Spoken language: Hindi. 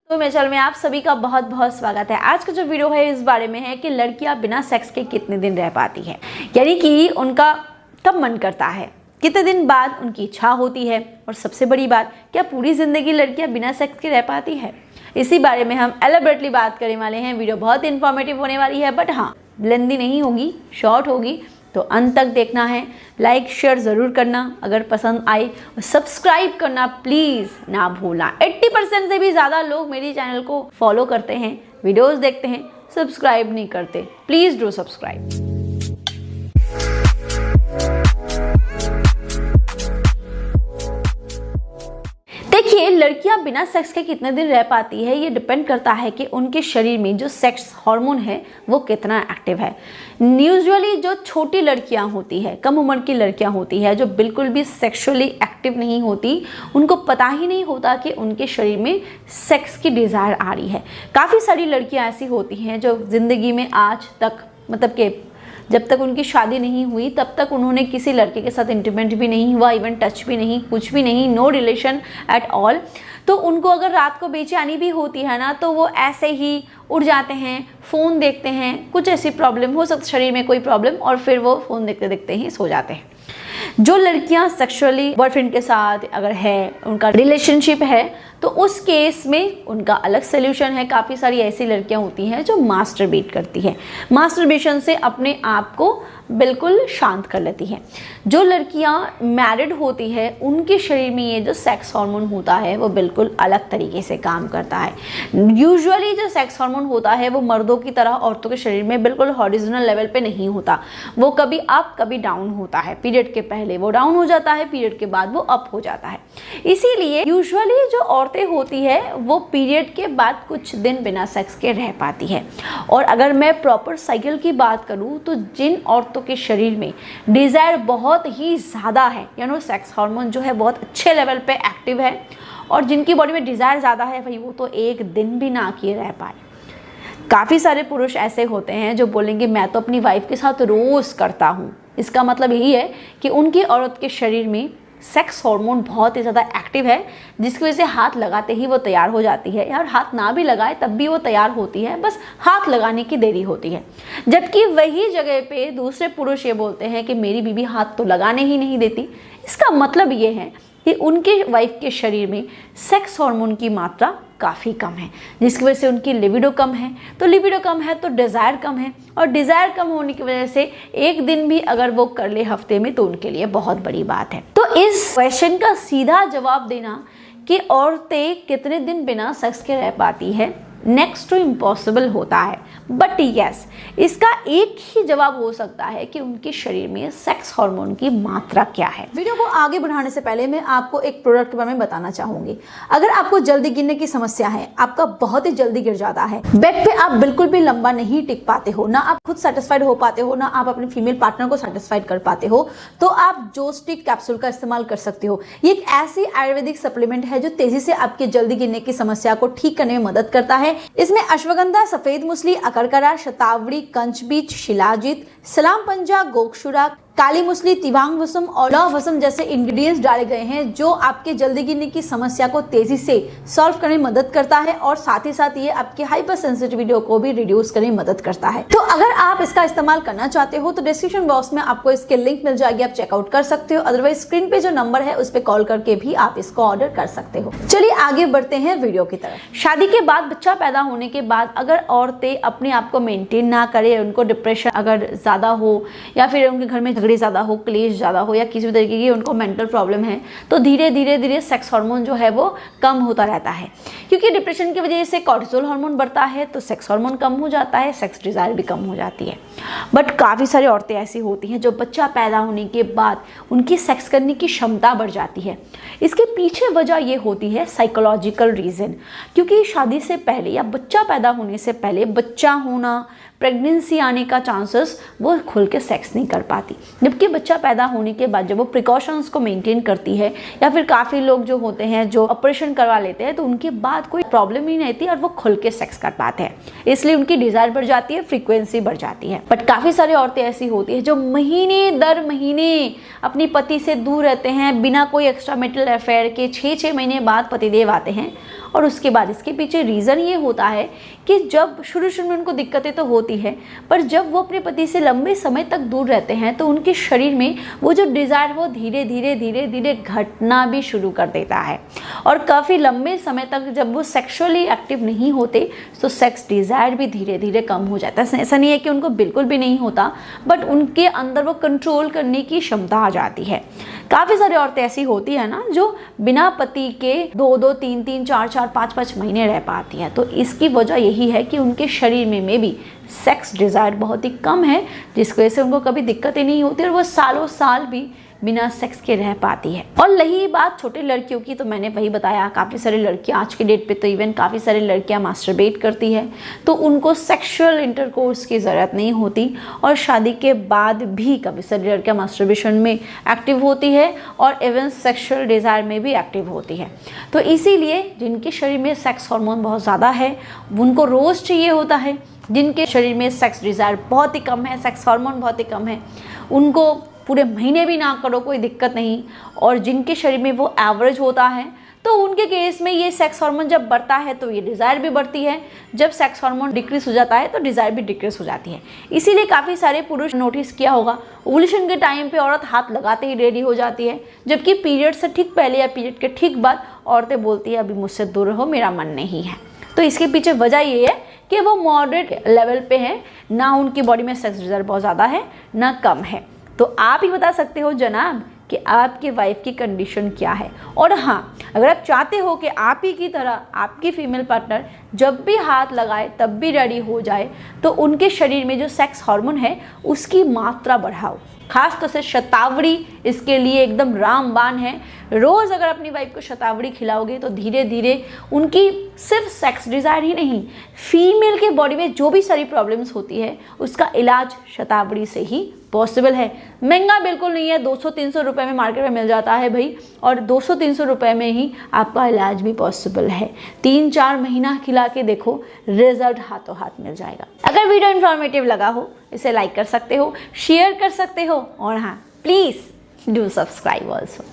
तो मेरे चैनल में आप सभी का बहुत बहुत स्वागत है। आज का जो वीडियो है इस बारे में है कि लड़कियां बिना सेक्स के कितने दिन रह पाती हैं, यानी कि उनका कब मन करता है, कितने दिन बाद उनकी इच्छा होती है, और सबसे बड़ी बात, क्या पूरी ज़िंदगी लड़कियां बिना सेक्स के रह पाती है। इसी बारे में हम एलेबरेटली बात करने वाले हैं। वीडियो बहुत इन्फॉर्मेटिव होने वाली है, बट हाँ लेंदी नहीं होगी, शॉर्ट होगी, तो अंत तक देखना है। लाइक शेयर ज़रूर करना अगर पसंद आए, और सब्सक्राइब करना प्लीज़ ना भूलना। 80% से भी ज़्यादा लोग मेरे चैनल को फॉलो करते हैं, वीडियोस देखते हैं, सब्सक्राइब नहीं करते। Please do subscribe. देखिए, लड़कियां बिना सेक्स के कितने दिन रह पाती है, ये डिपेंड करता है कि उनके शरीर में जो सेक्स हार्मोन है वो कितना एक्टिव है। यूजुअली जो छोटी लड़कियां होती है, कम उम्र की लड़कियां होती है, जो बिल्कुल भी सेक्सुअली एक्टिव नहीं होती, उनको पता ही नहीं होता कि उनके शरीर में सेक्स की डिज़ायर आ रही है। काफ़ी सारी लड़कियां ऐसी होती हैं जो ज़िंदगी में आज तक, मतलब कि जब तक उनकी शादी नहीं हुई तब तक उन्होंने किसी लड़के के साथ इंटीमेट भी नहीं हुआ, इवन टच भी नहीं, कुछ भी नहीं, नो रिलेशन एट ऑल। तो उनको अगर रात को बेचैनी भी होती है ना, तो वो ऐसे ही उड़ जाते हैं, फ़ोन देखते हैं, कुछ ऐसी प्रॉब्लम हो सकती, शरीर में कोई प्रॉब्लम, और फिर वो फ़ोन देखते देखते ही सो जाते हैं। जो लड़कियां सेक्सुअली बॉयफ्रेंड के साथ अगर है, उनका रिलेशनशिप है, तो उस केस में उनका अलग सोल्यूशन है। काफ़ी सारी ऐसी लड़कियां होती हैं जो मास्टरबेट करती हैं, मास्टरबेशन से अपने आप को बिल्कुल शांत कर लेती हैं। जो लड़कियां मैरिड होती है, उनके शरीर में ये जो सेक्स हार्मोन होता है वो बिल्कुल अलग तरीके से काम करता है। यूजुअली जो सेक्स हार्मोन होता है वो मर्दों की तरह औरतों के शरीर में बिल्कुल हॉरिजॉन्टल लेवल पे नहीं होता, वो कभी अप कभी डाउन होता है। पीरियड के पहले वो डाउन हो जाता है, पीरियड के बाद वो अप हो जाता है। इसीलिए यूजुअली जो औरतें होती है वो पीरियड के बाद कुछ दिन बिना सेक्स के रह पाती है। और अगर मैं प्रॉपर साइकिल की बात करूँ तो जिन औरतों के शरीर में डिज़ायर बहुत ही ज़्यादा है, यानी सेक्स हार्मोन जो है बहुत अच्छे लेवल पे एक्टिव है, और जिनकी बॉडी में डिज़ायर ज़्यादा है, भाई वो तो एक दिन भी ना किए रह पाए। काफ़ी सारे पुरुष ऐसे होते हैं जो बोलेंगे मैं तो अपनी वाइफ के साथ रोज़ करता हूँ। इसका मतलब यही है कि उनकी औरत के शरीर में सेक्स हार्मोन बहुत ही ज़्यादा एक्टिव है, जिसकी वजह से हाथ लगाते ही वो तैयार हो जाती है, यार हाथ ना भी लगाए तब भी वो तैयार होती है, बस हाथ लगाने की देरी होती है। जबकि वही जगह पे दूसरे पुरुष ये बोलते हैं कि मेरी बीवी हाथ तो लगाने ही नहीं देती। इसका मतलब ये है कि उनके वाइफ के शरीर में सेक्स हार्मोन की मात्रा काफ़ी कम है, जिसकी वजह से उनकी लिबिडो कम है। तो लिबिडो कम है तो डिज़ायर कम है, और डिज़ायर कम होने की वजह से एक दिन भी अगर वो कर ले हफ्ते में तो उनके लिए बहुत बड़ी बात है। तो इस क्वेश्चन का सीधा जवाब देना कि औरतें कितने दिन बिना सेक्स के रह पाती है, नेक्स्ट टू इम्पॉसिबल होता है। बट यस, इसका एक ही जवाब हो सकता है कि उनके शरीर में सेक्स हार्मोन की मात्रा क्या है। वीडियो को आगे बढ़ाने से पहले मैं आपको एक प्रोडक्ट के बारे में बताना चाहूंगी। अगर आपको जल्दी गिरने की समस्या है, आपका बहुत ही जल्दी गिर जाता है, बेड पे आप बिल्कुल भी लंबा नहीं टिक पाते हो, ना आप खुद सेटिस्फाइड हो पाते हो, ना आप अपने फीमेल पार्टनर को सेटिस्फाइड कर पाते हो, तो आप जोस्टिक कैप्सूल का इस्तेमाल कर सकते हो। ये एक ऐसी आयुर्वेदिक सप्लीमेंट है जो तेजी से आपके जल्दी गिरने की समस्या को ठीक करने में मदद करता है। इसमें अश्वगंधा, सफेद मूसली, अकरकरा, शतावरी, कंचबीज, शिलाजीत, सलाम पंजा, गोक्षुरा, काली मूसली, तिवांग वसम और लौह वसम जैसे इंग्रेडिएंट्स डाले गए हैं, जो आपके जल्दी गिरने की समस्या को तेजी से सॉल्व करने में मदद करता है, और साथ ही साथ ये आपके हाइपर सेंसिटिविटी को भी रिड्यूस करने में मदद करता है। तो अगर आप इसका इस्तेमाल करना चाहते हो तो डिस्क्रिप्शन बॉक्स में आपको इसके लिंक मिल जाएगी, आप चेकआउट कर सकते हो। अदरवाइज स्क्रीन पे जो नंबर है उस पर कॉल करके भी आप इसको ऑर्डर कर सकते हो। चलिए आगे बढ़ते हैं वीडियो की तरफ। शादी के बाद, बच्चा पैदा होने के बाद अगर औरतें अपने आप को मेंटेन ना करें, उनको डिप्रेशन अगर ज़्यादा हो, या फिर उनके घर में झगड़े ज़्यादा हो, क्लेश ज़्यादा हो, या किसी भी तरीके की उनको मेंटल प्रॉब्लम है, तो धीरे धीरे धीरे सेक्स हार्मोन जो है वो कम होता रहता है। क्योंकि डिप्रेशन की वजह से कॉर्टिसोल हार्मोन बढ़ता है, तो सेक्स हार्मोन कम हो जाता है, सेक्स डिज़ायर भी कम हो जाती है। बट काफ़ी सारी औरतें ऐसी होती हैं जो बच्चा पैदा होने के बाद उनकी सेक्स करने की क्षमता बढ़ जाती है। इसके पीछे वजह ये होती है साइकोलॉजिकल रीज़न, क्योंकि शादी से पहले या बच्चा पैदा होने से पहले, बच्चा होना, प्रेगनेंसी आने का चांसेस, वो खुल के सेक्स नहीं कर पाती। जबकि बच्चा पैदा होने के बाद जब वो प्रिकॉशंस को मेंटेन करती है, या फिर काफ़ी लोग जो होते हैं जो ऑपरेशन करवा लेते हैं, तो उनके बाद कोई प्रॉब्लम ही नहीं थी और वो खुल के सेक्स कर पाते हैं, इसलिए उनकी डिज़ायर बढ़ जाती है, फ्रीक्वेंसी बढ़ जाती है। बट काफ़ी सारी औरतें ऐसी होती है जो महीने दर महीने अपनी पति से दूर रहते हैं, बिना कोई एक्स्ट्रा मैरिटल अफेयर के 6-6 महीने बाद पतिदेव आते हैं और उसके बाद इसके पीछे रीज़न ये होता है कि जब शुरू में उनको दिक्कतें तो होती है, पर जब वो अपने पति से लंबे समय तक दूर रहते हैं तो उनके शरीर में वो जो डिज़ायर वो धीरे धीरे घटना भी शुरू कर देता है। और काफ़ी लंबे समय तक जब वो सेक्सुअली एक्टिव नहीं होते तो सेक्स डिज़ायर भी धीरे धीरे कम हो जाता है। ऐसा नहीं है कि उनको बिल्कुल भी नहीं होता, बट उनके अंदर वो कंट्रोल करने की क्षमता आ जाती है। काफ़ी सारी औरतें ऐसी होती है ना जो बिना पति के 2-2, 3-3, 4-4, 5-5 महीने रह पाती हैं। तो इसकी वजह यही है कि उनके शरीर में भी सेक्स डिज़ायर बहुत ही कम है, जिसकी वजह से उनको कभी दिक्कतें नहीं होती और वो सालों साल भी बिना सेक्स के रह पाती है। और रही बात छोटी लड़कियों की, तो मैंने वही बताया, काफ़ी सारी लड़कियां आज के डेट पे तो इवन काफ़ी सारी लड़कियां मास्टरबेट करती है, तो उनको सेक्सुअल इंटरकोर्स की ज़रूरत नहीं होती और शादी के बाद भी काफ़ी सारी लड़कियां मास्टरबेशन में एक्टिव होती है और इवन सेक्सुअल डिज़ायर में भी एक्टिव होती है। तो इसीलिए जिनके शरीर में सेक्स हार्मोन बहुत ज़्यादा है उनको रोज़ चाहिए होता है, जिनके शरीर में सेक्स डिज़ायर बहुत ही कम है, सेक्स हार्मोन बहुत ही कम है, उनको पूरे महीने भी ना करो कोई दिक्कत नहीं। और जिनके शरीर में वो एवरेज होता है तो उनके केस में ये सेक्स हार्मोन जब बढ़ता है तो ये डिज़ायर भी बढ़ती है, जब सेक्स हार्मोन डिक्रीज हो जाता है तो डिज़ायर भी डिक्रीज हो जाती है। इसीलिए काफ़ी सारे पुरुष नोटिस किया होगा ओवुलेशन के टाइम पे औरत हाथ लगाते ही रेडी हो जाती है, जबकि पीरियड से ठीक पहले या पीरियड के ठीक बाद औरतें बोलती है अभी मुझसे दूर रहो, मेरा मन नहीं है। तो इसके पीछे वजह ये है कि वो मॉडरेट लेवल पे है, ना उनकी बॉडी में सेक्स डिज़ायर बहुत ज़्यादा है ना कम है। तो आप ही बता सकते हो जनाब कि आपके वाइफ की कंडीशन क्या है। और हाँ, अगर आप चाहते हो कि आप ही की तरह आपकी फीमेल पार्टनर जब भी हाथ लगाए तब भी रेडी हो जाए, तो उनके शरीर में जो सेक्स हार्मोन है उसकी मात्रा बढ़ाओ। खास तौर से शतावरी इसके लिए एकदम रामबाण है। रोज़ अगर अपनी वाइफ को शतावरी खिलाओगे तो धीरे धीरे उनकी सिर्फ सेक्स डिज़ायर ही नहीं, फीमेल के बॉडी में जो भी सारी प्रॉब्लम्स होती है उसका इलाज शतावरी से ही पॉसिबल है। महंगा बिल्कुल नहीं है, 200-300 रुपये में मार्केट में मिल जाता है भाई, और 200-300 रुपये में ही आपका इलाज भी पॉसिबल है। 3-4 महीना खिला के देखो, रिजल्ट हाथों हाथ मिल जाएगा। अगर वीडियो इन्फॉर्मेटिव लगा हो इसे लाइक कर सकते हो, शेयर कर सकते हो, और हाँ प्लीज़ डू सब्सक्राइब ऑल्सो।